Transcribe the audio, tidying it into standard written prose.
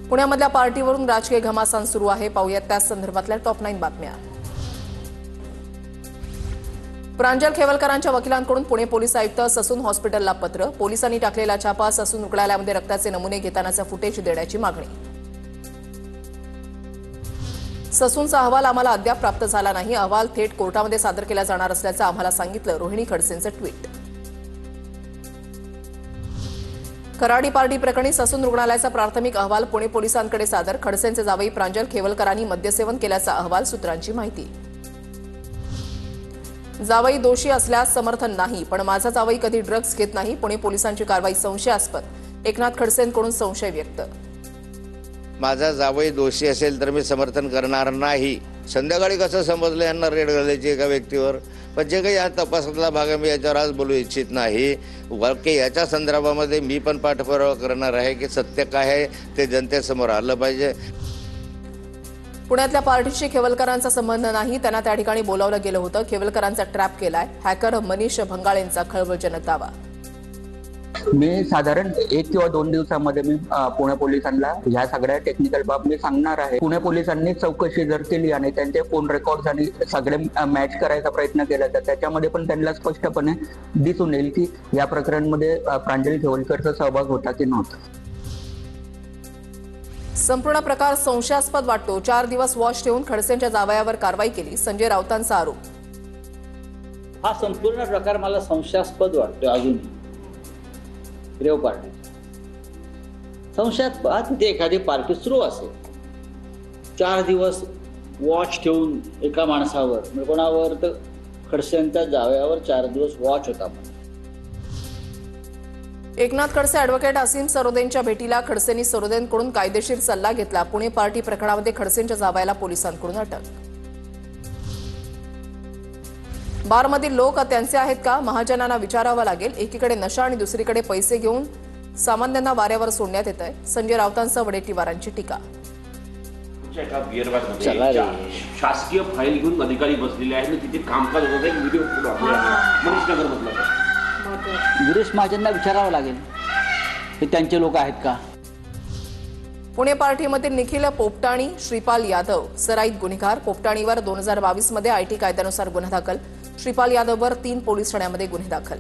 पुण्यामधल्या पार्टीवरून राजकीय घमासान सुरू आहे। पाहूयात त्याच संदर्भातल्या टॉप 9 बातम्या। प्रांजल खेवलकरांच्या वकिलांकडून पुणे पोलीस आयुक्त ससून हॉस्पिटलला पत्र। पोलिसांनी टाकलेला छापा, ससून रुग्णालयामध्ये रक्ताचे नमुने घेतानाचा फुटेज देण्याची मागणी। ससूनचा अहवाल आम्हाला अद्याप प्राप्त झाला नाही। अहवाल थेट कोर्टामध्ये सादर केला जाणार असल्याचं आम्हाला सांगितलं, रोहिणी खडसेंचं ट्विट। कराडी पार्टी प्रकरणी ससून रुग्णालयाचा प्राथमिक अहवाल पुणे पोलिसांकडे सादर। खडसेंचे जावई प्रांजल खेवलकरांनी मद्यसेवन केल्याचा अहवाल, सूत्रांची माहिती। जावई दोषी असल्यास समर्थन नाही, पण माझा जावई कधी ड्रग्ज घेत नाही। पुणे पोलिसांची कारवाई संशयास्पद, एकनाथ खडसेंकडून संशय व्यक्त। माझा जावई दोषी असेल तर मी समर्थन करणार नाही। संध्याकाळी कसं समजलं यांना रेड घालायची एका व्यक्तीवर, पण जे काही या तपासातला भाग आहे मी याच्यावर आज बोलू इच्छित नाही। बल्कि याच्या संदर्भामध्ये मी पण पाठपुरावा करणार आहे की सत्य काय आहे ते जनतेसमोर आलं पाहिजे। पुण्यातल्या पार्टीशी खेवलकरांचा संबंध नाही, त्यांना त्या ठिकाणी बोलावलं गेलं होतं। खेवलकरांचा ट्रॅप केलाय हॅकर मनीष भंगाळेंचा खळबळजनक दावा। मी साधारण 1 किंवा 2 दिवसांमध्ये मी पुणे पोलिसांना ह्या सगळ्या टेक्निकल बाब मी सांगणार आहे। पुणे पोलिसांनी चौकशी जर केली आणि त्यांचे फोन रेकॉर्ड्स आणि सगळे मॅच करायचा प्रयत्न केला तर त्याच्यामध्ये पण त्यांना स्पष्टपणे दिसून येईल की या प्रकरणामध्ये प्रांजल खेवलकरचा सहभाग होता की नव्हता। संपूर्ण प्रकार संशयास्पद वाटतो। 4 दिवस वॉच ठेवून खडसेंच्या जावयावर कारवाई केली, संजय राऊतांचा आरोप। हा संपूर्ण प्रकार मला संशयास्पद वाटतो। अजून रेव पार्टी संशयास्पद, तिथे एखादी पार्टी सुरू असेल, 4 दिवस वॉच ठेवून एका माणसावर, म्हणजे कोणावर तर खडसेंच्या जावयावर 4 दिवस वॉच होता। एकनाथ खडसे ॲडव्होकेट असीम सरोदेंच्या भेटीला खडसेंनी सरोदेंकडून कायदेशीर सल्ला घेतला। पुणे पार्टी प्रकरणामध्ये खडसेंच्या जावयाला पोलिसांकडून अटक। बारमधील लोक त्यांचे आहेत का? महाजनांना विचारावं लागेल। एकीकडे नशा आणि दुसरीकडे पैसे घेऊन सामान्यांना वाऱ्यावर सोडण्यात येत आहे, संजय राऊतांसह वडेट्टीवारांची टीका। शासकीय फाईल घेऊन अधिकारी बसलेले आहेत, तिथे कामकाज होत आहे। व्हिडिओ गिरीश महाजनला विचारावं लागेल हे त्यांचे लोक आहेत का? पुणे पार्टीमध्ये निखिल पोपटाणी, श्रीपाल यादव सराईत गुन्हेगार। पोपटाणीवर 2022 मध्ये आयटी कायद्यानुसार गुन्हा दाखल। श्रीपाल यादववर 3 पोलीस ठाण्यामध्ये गुन्हे दाखल।